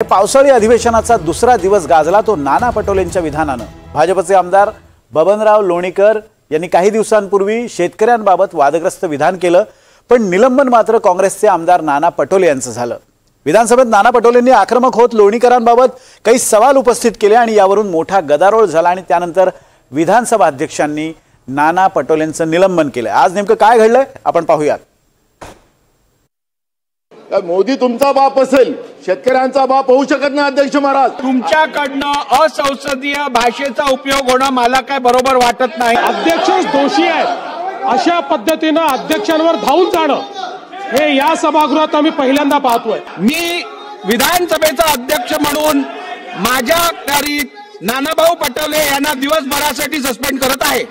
पावसाळी अधिवेशनाचा दुसरा दिवस गाजला तो नाना पटोलेंच्या विधानाने। भाजपचे आमदार बबनराव लोणीकर यांनी काही दिवसांपूर्वी शेतकऱ्यांबाबत वादग्रस्त विधान केलं, पण निलंबन मात्र काँग्रेसचे आमदार नाना पटोले यांचं झालं। विधानसभेत नाना पटोलेंनी आक्रमक होत लोणीकरांबाबत काही सवाल उपस्थित केले आणि यावरून मोठा गदारोळ झाला आणि त्यानंतर विधानसभा अध्यक्षांनी नाना पटोलेंचं निलंबन केलं। आज नेमकं काय घडलंय आपण पाहूयात। मोदी तुमचा बाप असेल, शेतकऱ्यांचा बाप होऊ शकत नाही अध्यक्ष महाराज। तुमच्याकडनं असंसदीय भाषेचा उपयोग होणं मला काय बरोबर वाटत नाही। अध्यक्षच दोषी आहेत अशा पद्धतीने अध्यक्षांवर धावून जाणं हे या सभागृहात आम्ही पहिल्यांदा पाहतोय। मी विधानसभेचा अध्यक्ष म्हणून माझ्या अखत्यारीत नानाभाऊ पटोले यांना दिवसभरासाठी सस्पेंड करत आहे।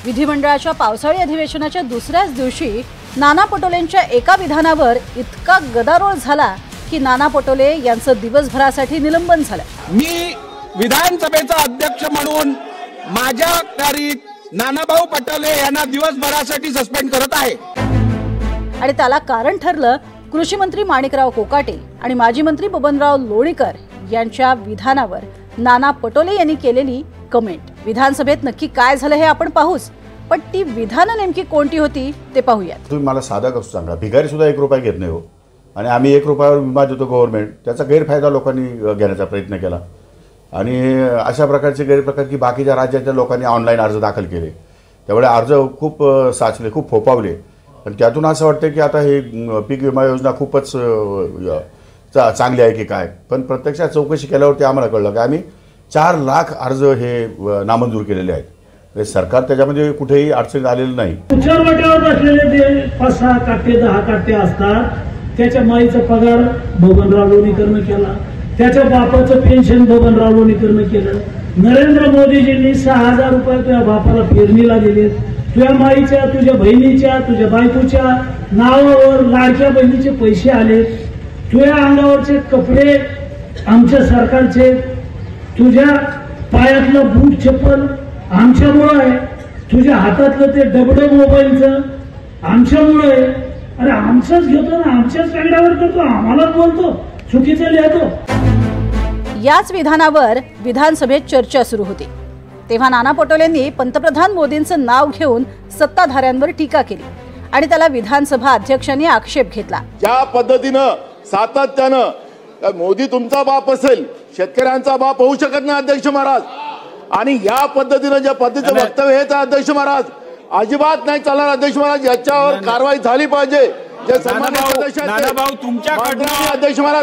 विधिमंडळाच्या पावसाळी अधिवेशनाच्या दुसऱ्याच दिवशी नाना पटोलेंच्या एका विधानावर इतका गदारोळ झाला की नाना पटोले यांचं दिवसभरासाठी निलंबन झालं। मी विधानसभेचा अध्यक्ष म्हणून माझ्या अखत्यारीत नानाभाऊ पटोले यांना दिवसभरासाठी सस्पेंड करत आहे आणि त्याला कारण ठरलं कृषी मंत्री माणिकराव कोकाटे आणि माजी मंत्री बबनराव लोणीकर यांच्या विधानावर नाना पटोले यांनी केलेली कमेंट। विधानसभेत नक्की काय झालं हे आपण पाहूच, पण ती विधानं नेमकी कोणती होती ते पाहूयात। तुम्ही मला साधा कसं सांगा, भिकारी सुद्धा 1 रुपया घेत नाही हो, आणि आम्ही 1 रुपयावर विमा देतो गव्हर्नमेंट, त्याचा गैरफायदा लोकांनी घेण्याचा प्रयत्न केला आणि अशा प्रकारचे गैरप्रकार की बाकीच्या राज्याच्या लोकांनी ऑनलाईन अर्ज दाखल केले, त्यामुळे अर्ज खूप साचले, खूप फोपावले आणि त्यातून असं वाटतं की आता हे पीक विमा योजना खूपच चांगली आहे की काय। पण प्रत्यक्षात चौकशी केल्यावरती आम्हाला कळलं की आम्ही 4 लाख अर्ज हे नामंजूर केलेले आहेत। सरकार त्याच्यामध्ये कुठेही अडचण आलेली नाही। उच्चारवाट्यावर असलेले जे 5-6 काटे 10 काटे असतात, त्याच्या माईचा पगार बबनराव लोणीकरनं केला, त्याच्या बापाचं पेन्शन बबनराव लोणीकरनं केलं। नरेंद्र मोदीजींनी 6000 रुपये तुझ्या बापाला पेरणीला दिले, तुझ्या माईच्या, तुझ्या बहिणीच्या, तुझ्या बायकोच्या नावावर लाडक्या बहिणीचे पैसे आले, तुझ्या अंगावरचे कपडे आमच्या सरकारचे, तुझ्या पायातलं बूट चप्पल आमच्यामुळं आहे, तुझ्या हातातलं ते डबडं मोबाईलचं आमच्यामुळं आहे। अरे आमचंच घेतो ना, आमच्याच वेगळ्यावर करतो, आम्हालाच बोलतो, चुकीचं लिहितो। याच विधानावर विधानसभेत चर्चा सुरू होती, तेव्हा नाना पटोलेंनी पंतप्रधान मोदींचं नाव घेऊन सत्ताधाऱ्यांवर टीका केली आणि त्याला विधानसभा अध्यक्षांनी आक्षेप घेतला। ज्या पद्धतीनं सातत्यानं मोदी तुमचा बाप असेल, शेतकऱ्यांचा बाप होऊ शकत नाही अध्यक्ष महाराज, आणि या पद्धतीनं ज्या पद्धतीचं वक्तव्य आहे त्या अध्यक्ष महाराज अजिबात नाही चालणार अध्यक्ष महाराज, याच्यावर कारवाई झाली पाहिजे। जे सन्माननीय नानाभाऊ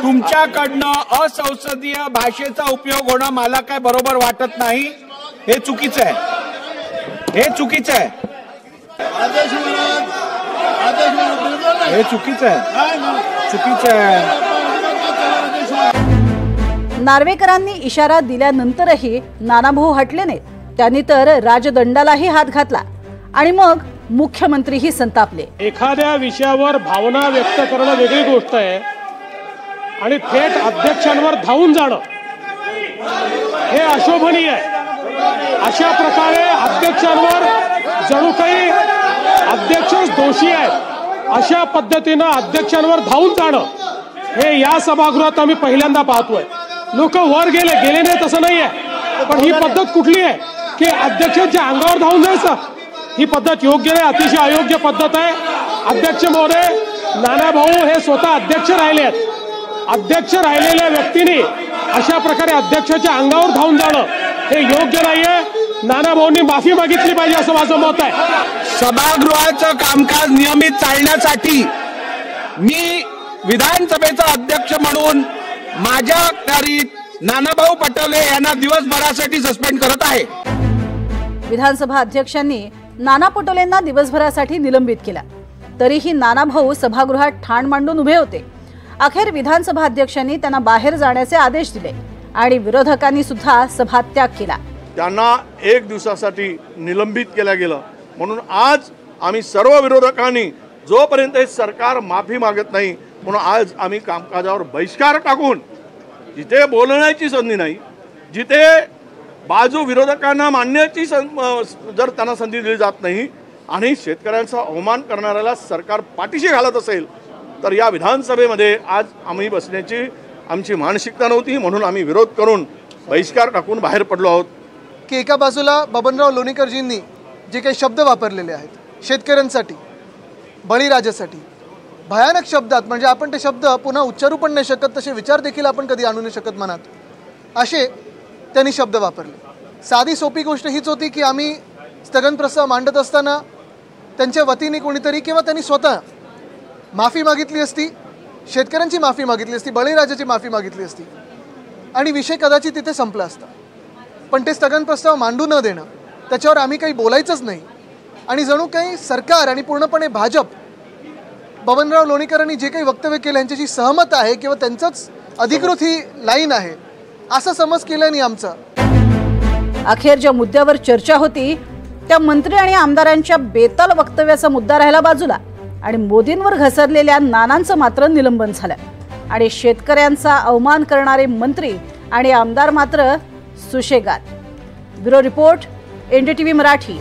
तुमच्याकडनं असंसदीय भाषेचा उपयोग होणं मला काय बरोबर वाटत नाही, हे चुकीचं आहे, हे चुकीचं आहे, हे चुकीचं आहे, चुकीचं आहे। नार्वेकरांनी इशारा दिल्यानंतरही नानाभाऊ हटले नाहीत, त्यांनी तर राजदंडालाही हात घातला आणि मग मुख्यमंत्रीही संतापले। एखाद्या विषयावर भावना व्यक्त करणं वेगळी गोष्ट आहे आणि थेट अध्यक्षांवर धावून जाणं हे अशोभनीय आहे। अशा प्रकारे अध्यक्षांवर जणू काही अध्यक्षच दोषी आहेत अशा पद्धतीने अध्यक्षांवर धावून जाणं हे या सभागृहात आम्ही पहिल्यांदा पाहतोय। लोक वर गेले नाही तसं नाहीये, पण ही पद्धत कुठली आहे की अध्यक्षांच्या अंगावर धावून जायचं? ही पद्धत योग्य नाही, अतिशय अयोग्य पद्धत आहे। अध्यक्ष महोदय, नानाभाऊ हे स्वतः अध्यक्ष राहिले आहेत, अध्यक्ष राहिलेल्या व्यक्तीने अशा प्रकारे अध्यक्षाच्या अंगावर धावून जाणं हे योग्य नाहीये। नानाभाऊंनी माफी मागितली पाहिजे असं माझं मत आहे। सभागृहाचं कामकाज नियमित चालण्यासाठी मी विधानसभेचा अध्यक्ष म्हणून माझ्या अखत्यारीत नानाभाऊ पटोले यांना दिवसभरासाठी सस्पेंड करत आहे। विधानसभा अध्यक्षांनी नाना पटोलेंना दिवसभरासाठी निलंबित केला, तरीही नानाभाऊ सभागृहात ठाण मांडून उभे होते। अखेर विधानसभा अध्यक्षांनी त्यांना बाहेर जाण्याचे आदेश दिले आणि विरोधकांनी सुद्धा सभात्याग केला। त्यांना 1 दिवसासाठी निलंबित केलं गेलं, म्हणून आज आम्ही सर्व विरोधकांनी जोपर्यंत हे सरकार माफी मागत नाही म्हणून आज आम्ही कामकाजावर बहिष्कार टाकून जिथे बोलण्याची संधी नाही, जिथे बाजू विरोधकांना मांडण्याची जर त्यांना संधी दिली जात नाही आणि शेतकऱ्यांचा अवमान करणाऱ्याला सरकार पाठीशी घालत असेल तर या विधानसभेमध्ये आज आम्ही बसण्याची आमची मानसिकता नव्हती, म्हणून आम्ही विरोध करून बहिष्कार टाकून बाहेर पडलो आहोत। की एका बाजूला बबनराव लोणीकरजींनी जे काही शब्द वापरलेले आहेत शेतकऱ्यांसाठी, बळीराजासाठी, भयानक शब्दात, म्हणजे आपण ते शब्द पुन्हा उच्चारू पण नाही शकत, तसे विचार देखील आपण कधी आणू नाही शकत मनात, असे त्यांनी शब्द वापरले। साधी सोपी गोष्ट हीच होती की आम्ही स्थगन प्रस्ताव मांडत असताना त्यांच्या वतीने कोणीतरी किंवा त्यांनी स्वतः माफी मागितली असती, शेतकऱ्यांची माफी मागितली असती, बळीराजाची माफी मागितली असती आणि विषय कदाचित तिथे संपला असता। पण ते स्थगन प्रस्ताव मांडू न देणं, त्याच्यावर आम्ही काही बोलायचंच नाही आणि जणू काही सरकार आणि पूर्णपणे भाजप बबनराव लोणीकरांनी जे काही वक्तव्य केलं यांच्याशी सहमत आहे किंवा त्यांचंच अधिकृत ही लाईन आहे असा समज केल्याने आमचा। अखेर ज्या मुद्द्यावर चर्चा होती त्या मंत्री आणि आमदारांच्या बेताल वक्तव्याचा मुद्दा राहिला बाजूला आणि मोदींवर घसरलेल्या नानांचं मात्र निलंबन झालं आणि शेतकऱ्यांचा अवमान करणारे मंत्री आणि आमदार मात्र सुशेगात। Bureau report, NDTV Marathi.